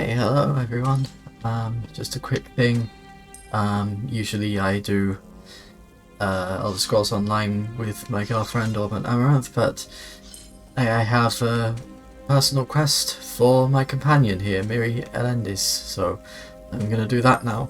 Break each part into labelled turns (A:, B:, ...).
A: Hey, hello everyone. Just a quick thing. Usually I do Elder Scrolls Online with my girlfriend Auburn Amaranth, but I have a personal quest for my companion here, Miri Elendis, so I'm gonna do that now.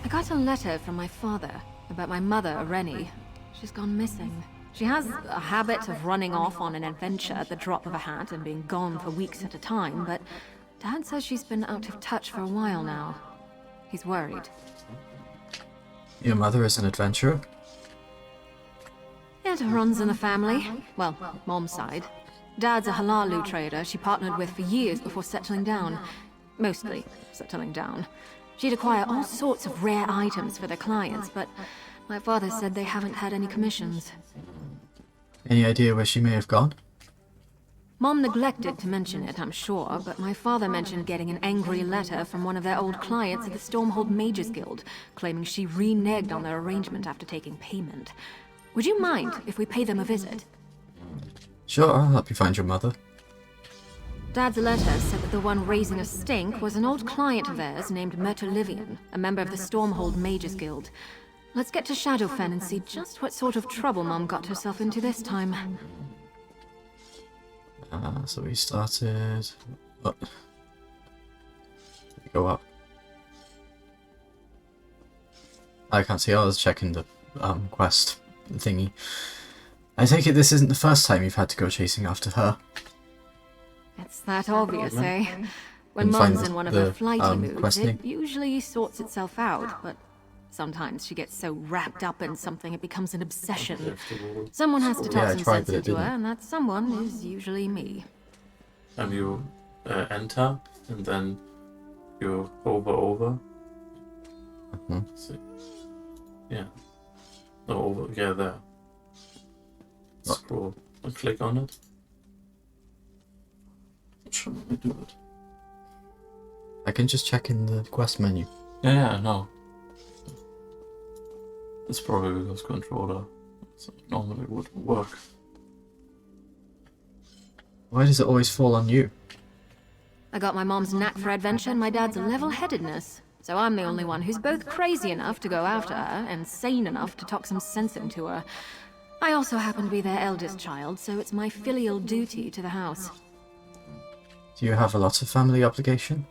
B: I got a letter from my father about my mother, Rennie. She's gone missing. She has a habit of running off on an adventure at the drop of a hat and being gone for weeks at a time, but Dad says she's been out of touch for a while now. He's worried.
A: Your mother is an adventurer?
B: It runs in the family. Well, Mom's side. Dad's a halalu trader she partnered with for years before settling down. Mostly settling down. She'd acquire all sorts of rare items for their clients, but my father said they haven't had any commissions.
A: Any idea where she may have gone?
B: Mom neglected to mention it, I'm sure, but my father mentioned getting an angry letter from one of their old clients at the Stormhold Mages Guild, claiming she reneged on their arrangement after taking payment. Would you mind if we pay them a visit?
A: Sure, I'll help you find your mother.
B: Dad's letter said that the one raising a stink was an old client of theirs named Myrtle Livian, a member of the Stormhold Mages Guild. Let's get to Shadowfen and see just what sort of trouble Mom got herself into this time.
A: So we started... Oh. Go up. I can't see, I was checking the quest thingy. I take it this isn't the first time you've had to go chasing after her.
B: It's that obvious, eh? When
A: Didn't find
B: Mom's in one of her flighty moods,
A: questing.
B: it usually sorts itself out, but sometimes she gets so wrapped up in something it becomes an obsession. Someone has to
A: Yeah, I
B: talk some
A: tried,
B: sense
A: but it
B: into her,
A: didn't.
B: and that someone is usually me.
C: And you enter, and then you hover over.
A: Mhm.
C: See. Yeah. No, over. Yeah, there.
A: What?
C: Scroll and click on it. Not sure how I do it.
A: I can just check in the quest menu.
C: Yeah, I know. It's probably because controller normally would work.
A: Why does it always fall on you?
B: I got my mom's knack for adventure and my dad's level-headedness, so I'm the only one who's both crazy enough to go after her and sane enough to talk some sense into her. I also happen to be their eldest child, so it's my filial duty to the house.
A: Do you have a lot of family obligation?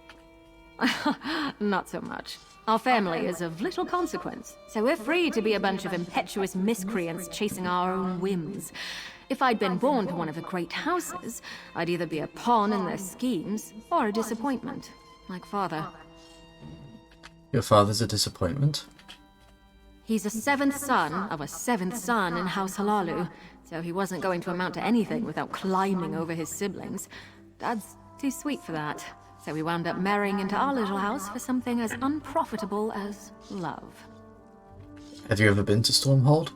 B: Not so much. Our family is of little consequence, so we're free to be a bunch of impetuous miscreants chasing our own whims. If I'd been born to one of the great houses, I'd either be a pawn in their schemes or a disappointment, like Father.
A: Your father's a disappointment?
B: He's a seventh son of a seventh son in House Halalu, so he wasn't going to amount to anything without climbing over his siblings. Dad's too sweet for that, so we wound up marrying into our little house for something as unprofitable as love.
A: Have you ever been to Stormhold?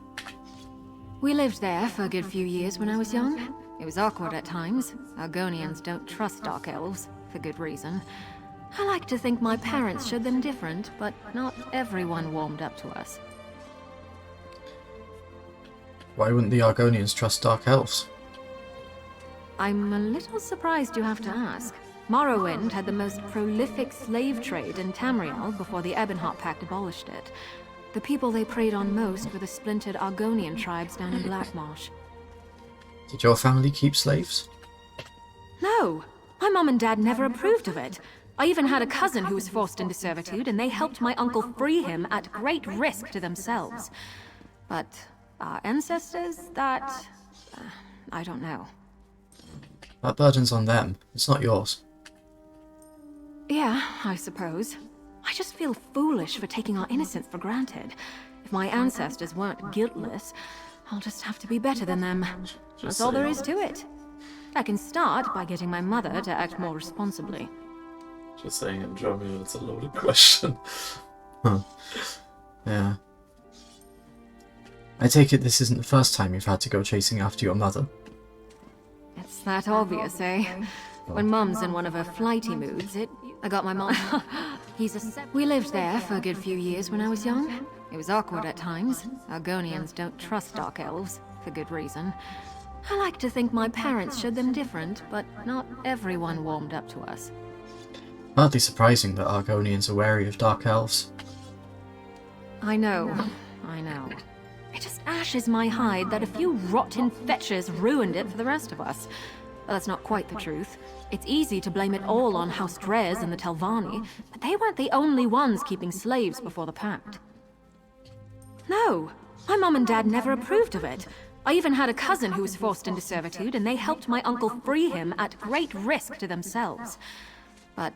B: We lived there for a good few years when I was young. It was awkward at times. Argonians don't trust Dark Elves, for good reason. I like to think my parents showed them different, but not everyone warmed up to us.
A: Why wouldn't the Argonians trust Dark Elves?
B: I'm a little surprised you have to ask. Morrowind had the most prolific slave trade in Tamriel before the Ebonheart Pact abolished it. The people they preyed on most were the splintered Argonian tribes down in Blackmarsh.
A: Did your family keep slaves?
B: No! My mom and dad never approved of it. I even had a cousin who was forced into servitude, and they helped my uncle free him at great risk to themselves. But our ancestors, that... I don't know.
A: That burden's on them. It's not yours.
B: Yeah, I suppose. I just feel foolish for taking our innocence for granted. If my ancestors weren't guiltless, I'll just have to be better than them. That's all there is to it. I can start by getting my mother to act more responsibly.
C: Just saying in German, it's a loaded question.
A: Huh. Yeah. I take it this isn't the first time you've had to go chasing after your mother.
B: It's that obvious, eh? When Mum's in one of her flighty moods, I got my mom... We lived there for a good few years when I was young. It was awkward at times. Argonians don't trust Dark Elves, for good reason. I like to think my parents showed them different, but not everyone warmed up to us.
A: Hardly surprising that Argonians are wary of dark elves.
B: I know. It just ashes my hide that a few rotten fetchers ruined it for the rest of us. But that's not quite the truth. It's easy to blame it all on House Drez and the Telvanni, but they weren't the only ones keeping slaves before the Pact. No, my mom and dad never approved of it. I even had a cousin who was forced into servitude, and they helped my uncle free him at great risk to themselves. But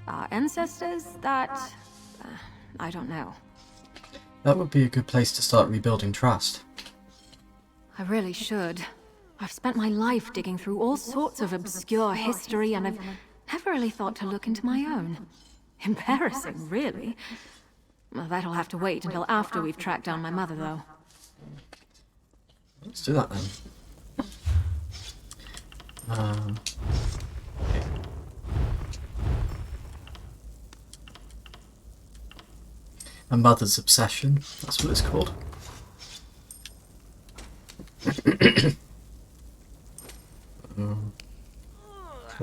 B: our ancestors, I don't know.
A: That would be a good place to start rebuilding trust.
B: I really should. I've spent my life digging through all sorts of obscure history, and I've never really thought to look into my own. Embarrassing, really. Well, that'll have to wait until after we've tracked down my mother, though.
A: Let's do that then. Okay. A mother's obsession, that's what it's called.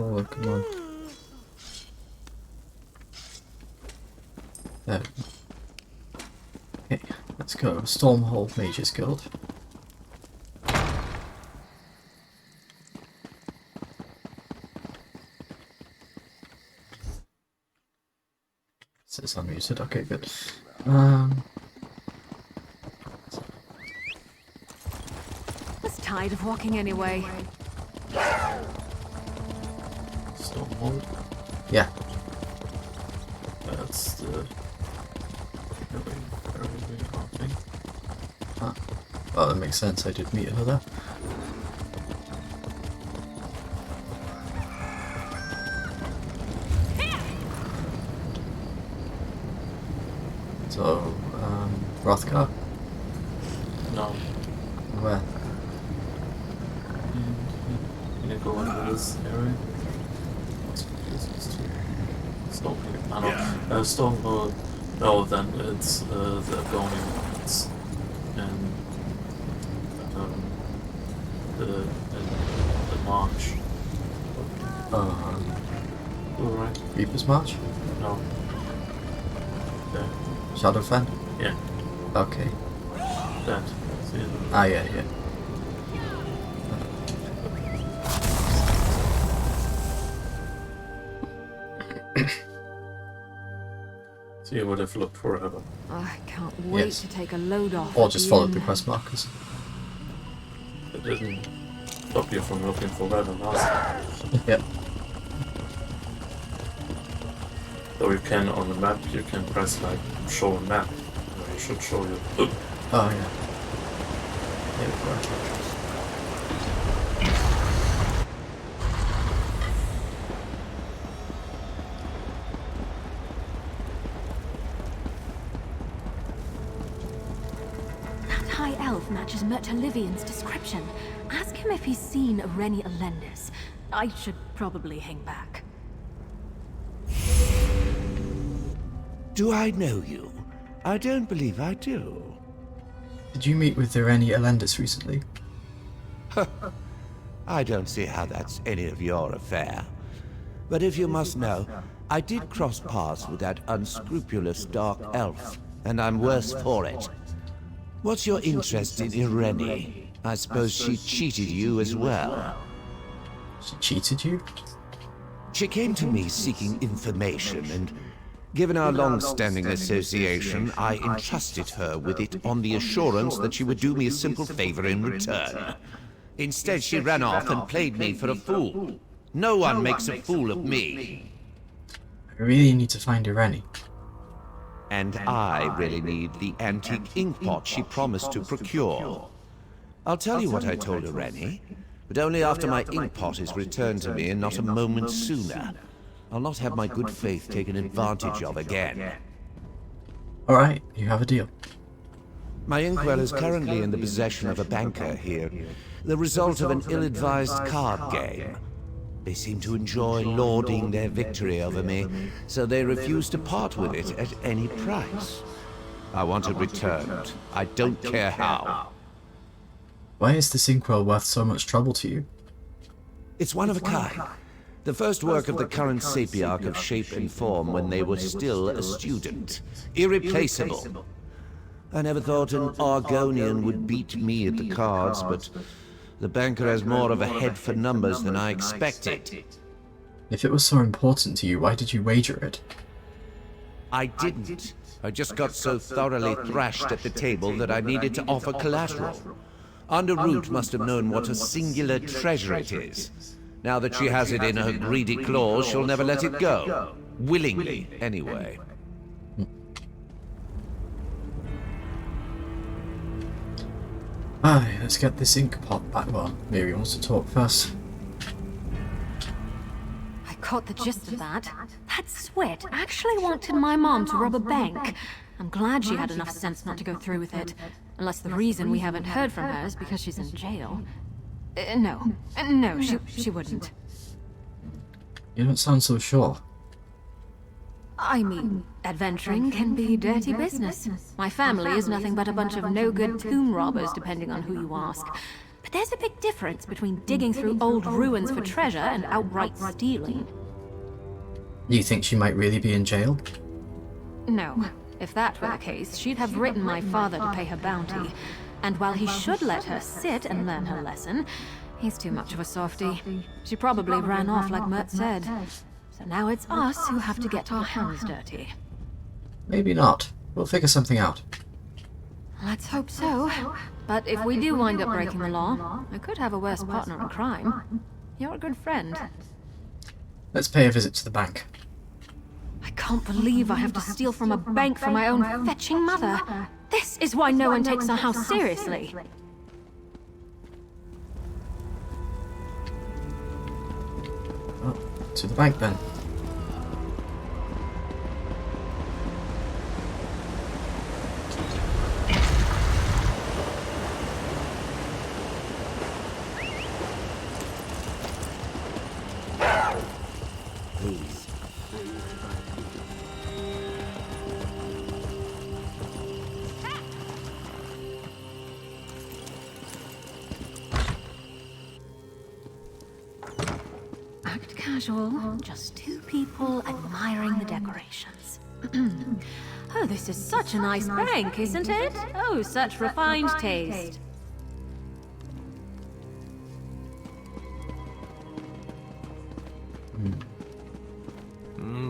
A: Oh, come on. There. Okay, let's go. Stormhold Mages Guild. This is unmuted. Okay, good.
B: Was tired of walking anyway.
C: Stormhold.
A: Yeah.
C: That's the very haunting.
A: Ah. Well, that makes sense. I did meet her there. So, Rothgar?
C: No.
A: Where?
C: Can you go into this area? Stormhold. I know. Stormhold. No, then it's the Argonians and the march. Alright.
A: Reaper's March?
C: No. Okay.
A: Shadowfen?
C: Yeah.
A: Okay.
C: That. See it?
A: Ah, yeah.
C: So you would have looked forever.
B: I can't wait
A: Yes.
B: to take a load off.
A: Or
B: at
A: just
B: the
A: follow
B: inn.
A: the quest markers.
C: It didn't stop you from looking forever last time.
A: Yep.
C: Though you can on the map, you can press like show a map. Where you should show you.
A: Oh, yeah. There we go.
B: That high elf matches Mertalivian's description. Ask him if he's seen Rennie Elendis. I should probably hang back.
D: Do I know you? I don't believe I do.
A: Did you meet with Irene Elendis recently?
D: I don't see how that's any of your affair. But if you must know, I did cross paths with that unscrupulous dark elf, and I'm worse for it. What's your interest in Irene? I suppose she cheated you as well.
A: She cheated you?
D: She came to me seeking information, and given our long-standing association, I entrusted her with it on the assurance that she would do me a simple favor in return. Instead, she ran off and played me for a fool. No one makes a fool of me.
A: I really need to find Irene.
D: And I really need the antique inkpot she promised to procure. I'll tell you what I told Irene, but only after my inkpot is returned to me and not a moment sooner. I'll not have my good faith taken advantage of again.
A: Alright, you have a deal.
D: My inkwell is currently in the possession of a banker here, the result of an ill-advised card game. They seem to enjoy lording their victory over me, so they refuse to part with it at any price. I want it returned. I don't care how.
A: Why is this inkwell worth so much trouble to you?
D: It's one of a kind. The first work of the current Sapiarch of Shape and Form when they were still a student. Irreplaceable. I never thought an Argonian would beat me at the cards, but the banker has more of a head for numbers than I expected.
A: If it was so important to you, why did you wager it?
D: I didn't. I just got so thoroughly thrashed at the table that I needed to offer collateral. Underroot must have known what a singular treasure it is. Now that she has it in her greedy claws, she'll never let it go. Willingly, anyway.
A: Aye, let's get this ink pot back. Well, Miri wants to talk first.
B: I caught the gist of that. That Sweat actually wanted my mom to rob a bank. I'm glad she had enough sense not to go through with it. Unless the reason we haven't heard from her is because she's in jail. No, she wouldn't.
A: You don't sound so sure.
B: I mean, adventuring can be dirty business. My family is nothing but a bunch of no-good tomb robbers, depending on who you ask. But there's a big difference between digging through old ruins for treasure and outright stealing.
A: You think she might really be in jail?
B: No. If that were the case, she'd have written my father to pay her bounty. And while he should let her sit and learn her lesson, he's too much of a softie. She probably ran off like Mert said. So now it's us who have to get our hands dirty.
A: Maybe not. We'll figure something out.
B: Let's hope so. But if we do wind up breaking the law, I could have a worse partner in crime. You're a good friend.
A: Let's pay a visit to the bank.
B: I can't believe I have to steal from a bank for my own fetching mother. This is why no one takes our house seriously.
A: Oh, to the bank then.
D: Please.
B: Act casual, just two people admiring the decorations. Oh, this is such a nice bank, isn't it? Oh, such refined taste.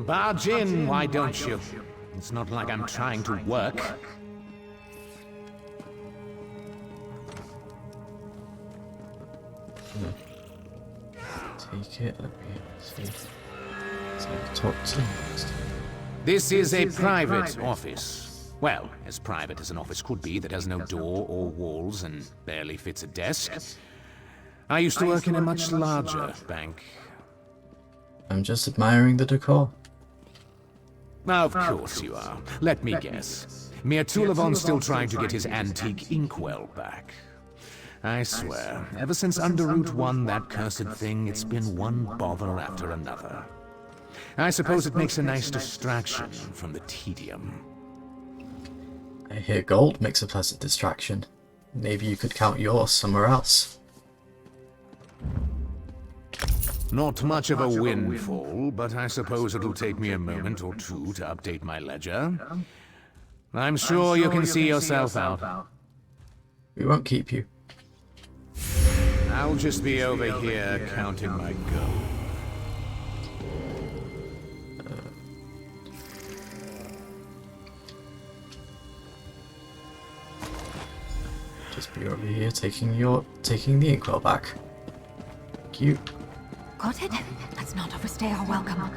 E: Barge in, why don't you? It's not like I'm trying to work.
A: Take it. Let me see. So talk to next.
E: This is a private office. Well, as private as an office could be that has no door or walls and barely fits a desk. I used to work in a much larger bank.
A: I'm just admiring the decor.
E: Of course you are. Let me guess. Mir Tulivon's still trying to get his antique inkwell back. I swear, ever since Underroot won that cursed thing, it's been one bother after another. I suppose it makes a nice distraction from the tedium.
A: I hear gold makes a pleasant distraction. Maybe you could count yours somewhere else.
E: Not much of a windfall, but I suppose it'll take me a moment or two to update my ledger. I'm sure you can see yourself out.
A: We won't keep you.
E: I'll just be over here counting my gold.
A: Just be over here taking the inkwell back. Thank you.
B: Got it? Let's not overstay our welcome.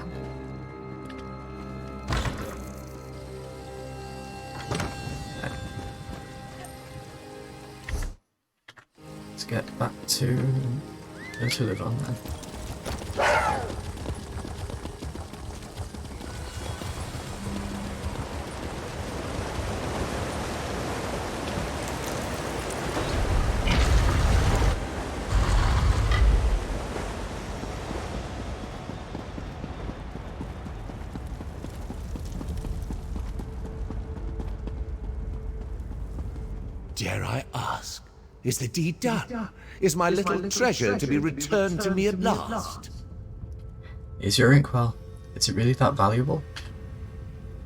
A: Let's get back to live on then.
D: Dare I ask, Is the deed done? Is my little treasure to be returned to me at last?
A: Is your inkwell? Is it really that valuable?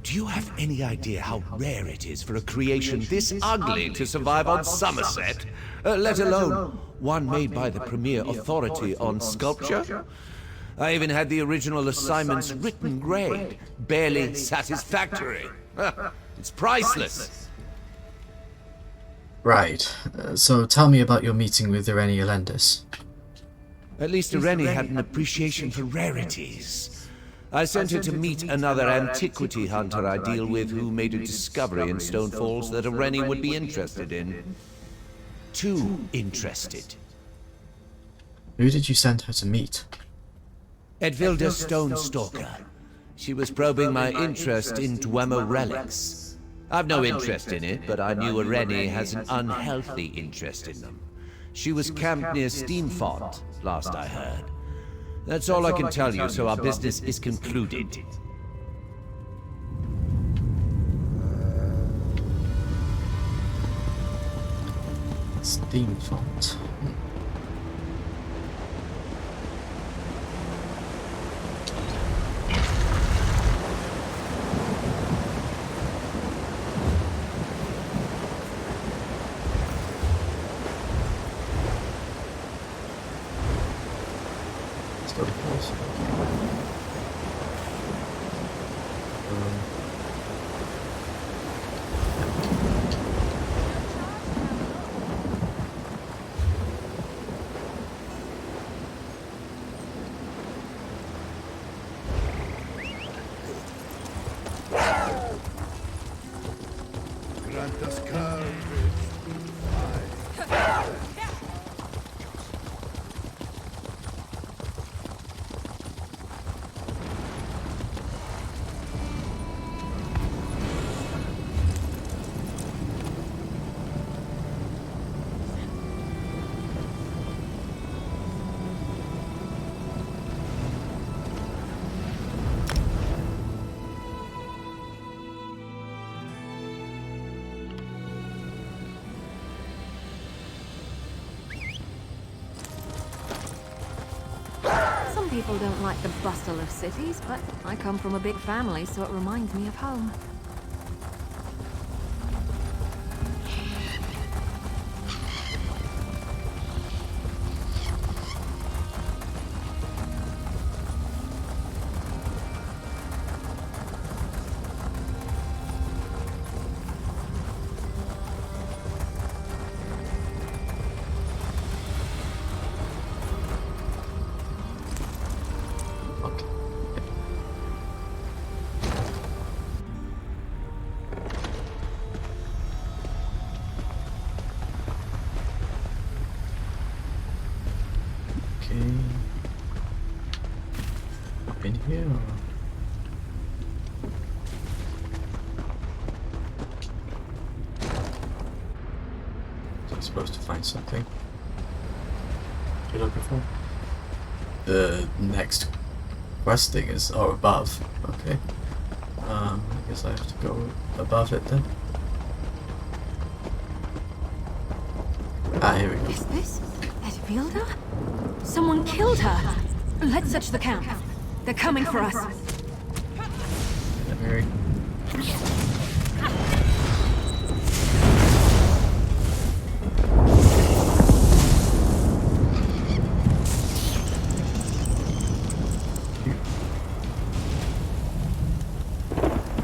D: Do you have any idea how rare it is for a creation this ugly to survive on Somerset? Let alone one made by the premier authority on sculpture? I even had the original assignment's written grade. Barely satisfactory. It's priceless.
A: Right. So tell me about your meeting with Irene Elendis.
D: At least Irene had an appreciation for rarities. I sent her to meet another antiquity hunter I deal with who made a discovery in Stone Falls that Irene would be interested in. Too interested.
A: Who did you send her to meet?
D: Edvilda Stonestalker. She was probing my interest in Dwemer relics. I've no interest in it, but I knew Irene has an unhealthy interest in them. She was camped near Steamfont, last I heard. That's all I can tell you, so our business is concluded.
A: Steamfont. Stone Falls.
F: Grant us courage.
B: Some people don't like the bustle of cities, but I come from a big family, so it reminds me of home.
A: Up in here. So I'm supposed to find something.
C: You're looking for?
A: The next quest thing is above. Okay. I guess I have to go above it then. Ah, here we go.
B: Is this Edvilda? Someone killed her! Let's search the camp. They're coming for us.
A: Yeah, Mary.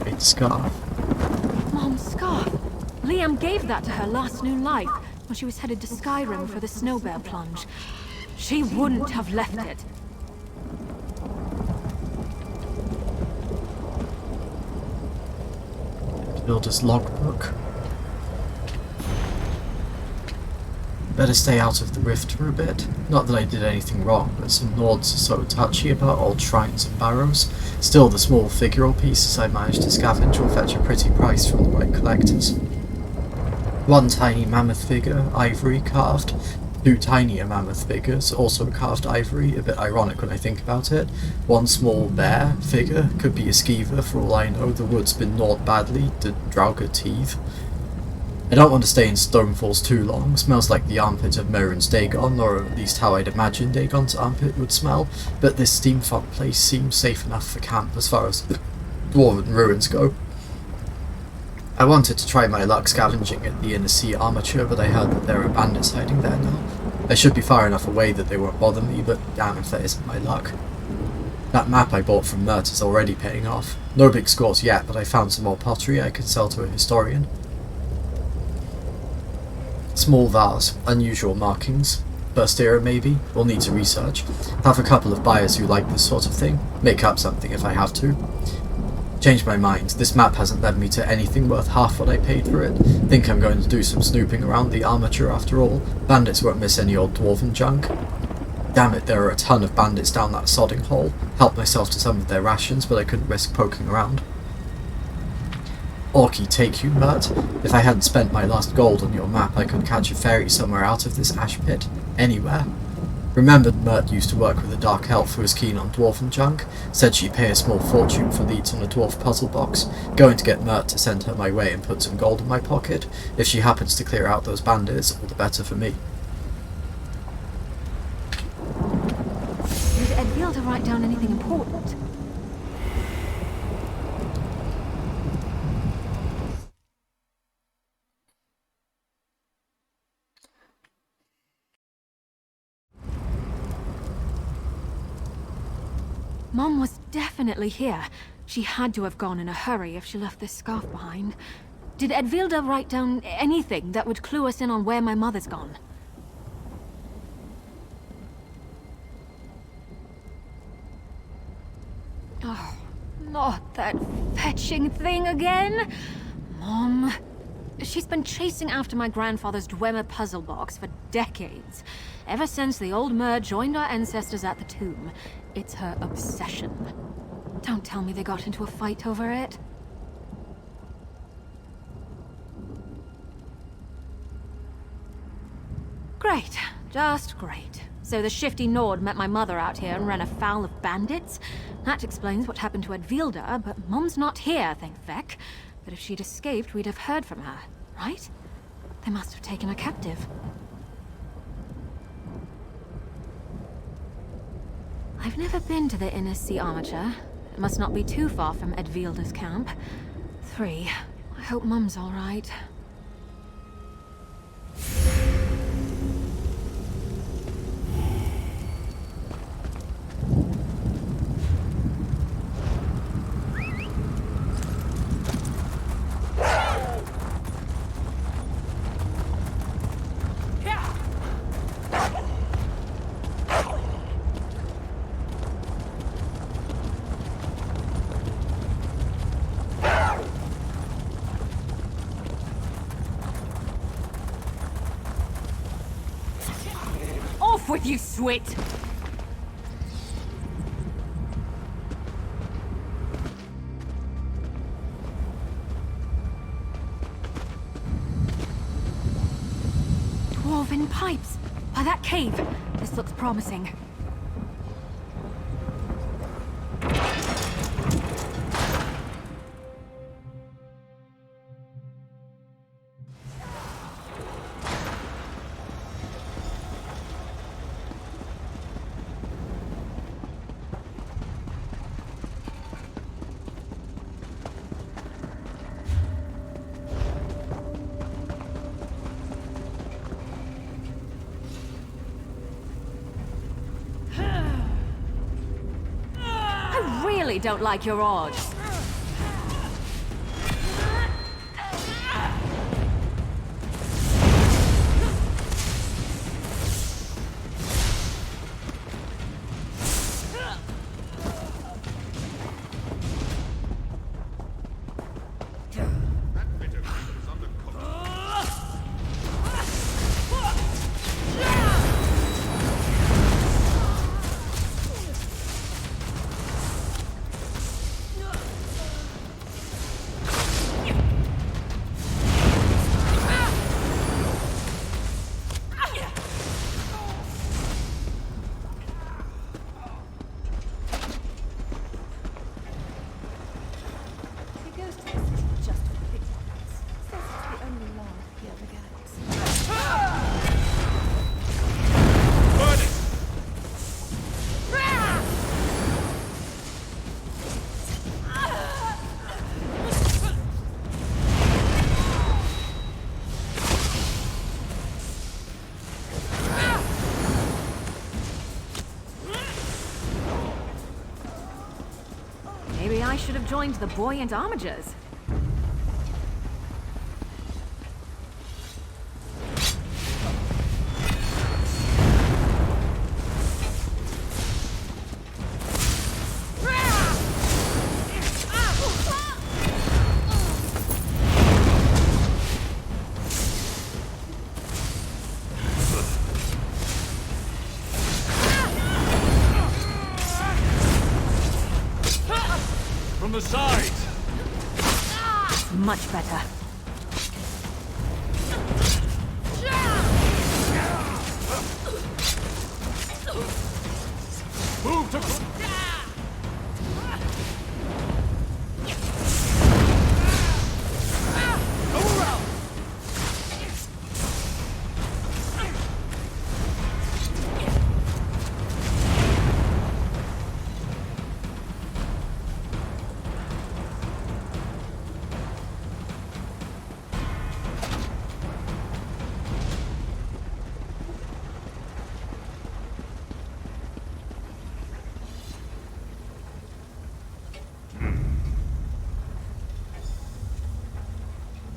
A: Great scarf.
B: Mom's scarf. Liam gave that to her last new life when she was headed to Skyrim for the Snow Bear plunge. She wouldn't have left it.
A: Builder's logbook. Better stay out of the rift for a bit. Not that I did anything wrong, but some Nords are so touchy about old shrines and barrows. Still, the small figural pieces I managed to scavenge will fetch a pretty price from the right collectors. One tiny mammoth figure, ivory, carved. Two tinier mammoth figures, also carved ivory, a bit ironic when I think about it. One small bear figure, could be a skeever for all I know, the wood's been gnawed badly, the Draugr teeth. I don't want to stay in Stonefalls too long. Smells like the armpit of Merrin's Dagon, or at least how I'd imagine Dagon's armpit would smell, but this steampunk place seems safe enough for camp as far as the Dwarven ruins go. I wanted to try my luck scavenging at the Inner Sea Armature, but I heard that there are bandits hiding there now. I should be far enough away that they won't bother me, but damn if that isn't my luck. That map I bought from Mert is already paying off. No big scores yet, but I found some more pottery I can sell to a historian. Small vase, unusual markings. First era maybe, we'll need to research. Have a couple of buyers who like this sort of thing. Make up something if I have to. Changed my mind, this map hasn't led me to anything worth half what I paid for it. Think I'm going to do some snooping around the armature after all. Bandits won't miss any old dwarven junk. Damn it, there are a ton of bandits down that sodding hole. Helped myself to some of their rations, but I couldn't risk poking around. Orky take you, Mert. If I hadn't spent my last gold on your map, I could catch a ferry somewhere out of this ash pit. Anywhere. Remembered Mert used to work with a dark elf who was keen on dwarven junk. Said she'd pay a small fortune for leads on a dwarf puzzle box. Going to get Mert to send her my way and put some gold in my pocket. If she happens to clear out those bandits, all the better for me.
B: Did Edvilda write down anything important? Mom was definitely here. She had to have gone in a hurry if she left this scarf behind. Did Edvilda write down anything that would clue us in on where my mother's gone? Oh, not that fetching thing again! Mom... She's been chasing after my grandfather's Dwemer puzzle box for decades. Ever since the old Mer joined our ancestors at the tomb. It's her obsession. Don't tell me they got into a fight over it. Great. Just great. So the shifty Nord met my mother out here and ran afoul of bandits? That explains what happened to Edvilda, but Mom's not here, thank feck. But if she'd escaped, we'd have heard from her, right? They must have taken her captive. I've never been to the Inner Sea Armature. It must not be too far from Edvilda's camp. 3. I hope Mum's all right. With you, Swit! Dwarven pipes! By that cave! This looks promising. Don't like your odds. Maybe I should have joined the Buoyant Armigers.
F: From the side!
B: Much better.
F: Move to...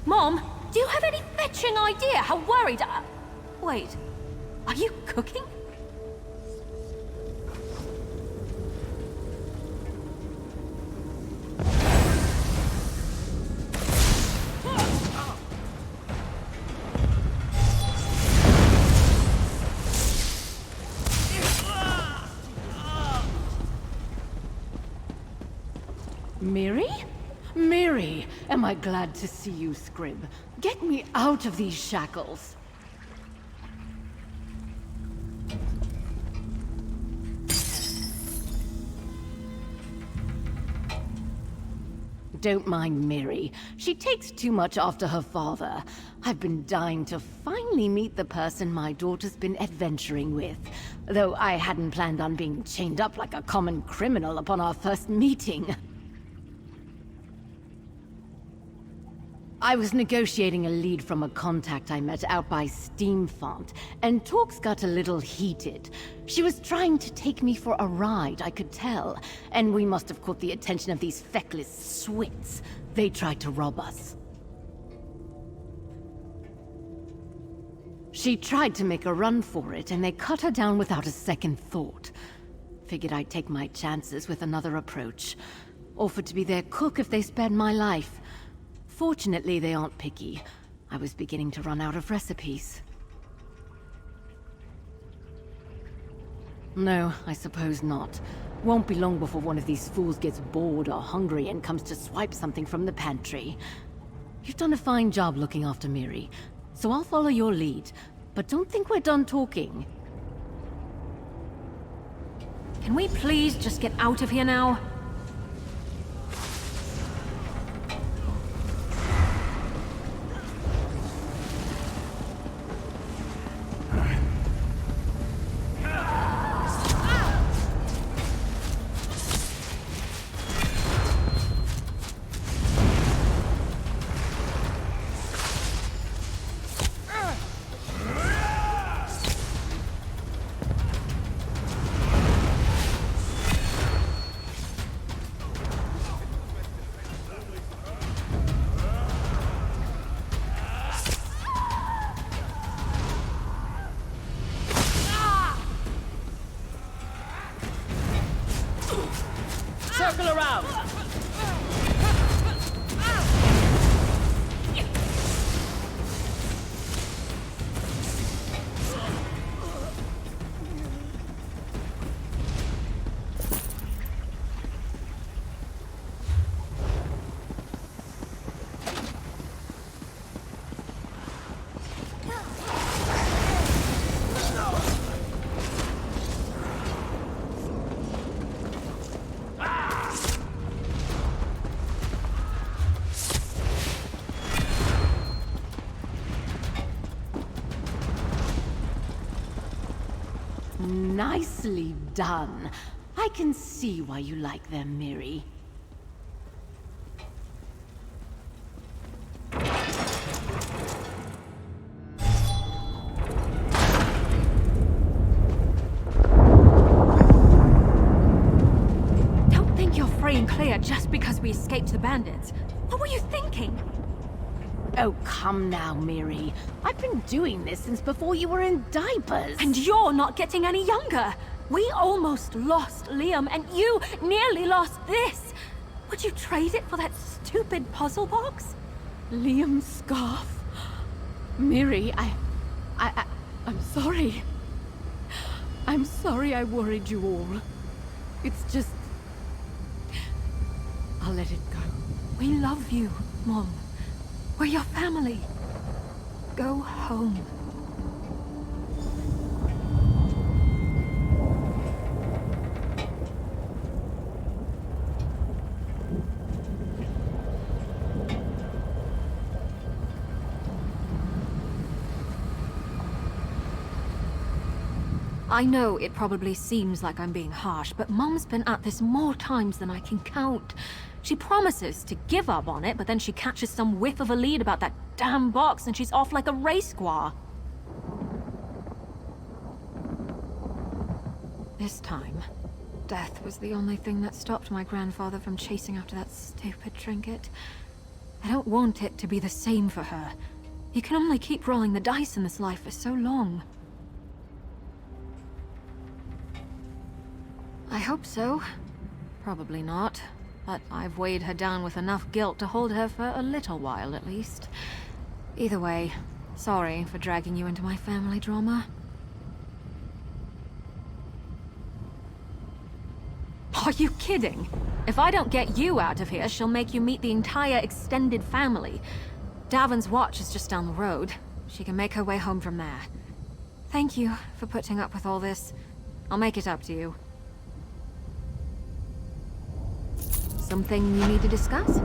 B: Mom, do you have any fetching idea how worried I... Wait, are you cooking? Miri? Miri, am I glad to see you, Scrib. Get me out of these shackles. Don't mind Miri. She takes too much after her father. I've been dying to finally meet the person my daughter's been adventuring with. Though I hadn't planned on being chained up like a common criminal upon our first meeting. I was negotiating a lead from a contact I met out by Steamfont, and talks got a little heated. She was trying to take me for a ride, I could tell, and we must have caught the attention of these feckless swits. They tried to rob us. She tried to make a run for it, and they cut her down without a second thought. Figured I'd take my chances with another approach. Offered to be their cook if they spared my life. Fortunately, they aren't picky. I was beginning to run out of recipes. No, I suppose not. Won't be long before one of these fools gets bored or hungry and comes to swipe something from the pantry. You've done a fine job looking after Miri, so I'll follow your lead. But don't think we're done talking. Can we please just get out of here now?
F: Circle around!
B: Nicely done. I can see why you like them, Miri. Don't think you're free and clear clear just because we escaped the bandits. What were you thinking?
G: Oh, come now, Miri. I've been doing this since before you were in diapers.
B: And you're not getting any younger. We almost lost Liam, and you nearly lost this. Would you trade it for that stupid puzzle box?
G: Liam's scarf. Miri, I'm sorry. I'm sorry I worried you all. It's just... I'll let it go.
B: We love you, Mom. We're your family. Go home. I know it probably seems like I'm being harsh, but Mum's been at this more times than I can count. She promises to give up on it, but then she catches some whiff of a lead about that damn box and she's off like a race squaw. This time, death was the only thing that stopped my grandfather from chasing after that stupid trinket. I don't want it to be the same for her. You can only keep rolling the dice in this life for so long. I hope so. Probably not. But I've weighed her down with enough guilt to hold her for a little while, at least. Either way, sorry for dragging you into my family drama. Are you kidding? If I don't get you out of here, she'll make you meet the entire extended family. Davon's watch is just down the road. She can make her way home from there. Thank you for putting up with all this. I'll make it up to you. Something you need to discuss?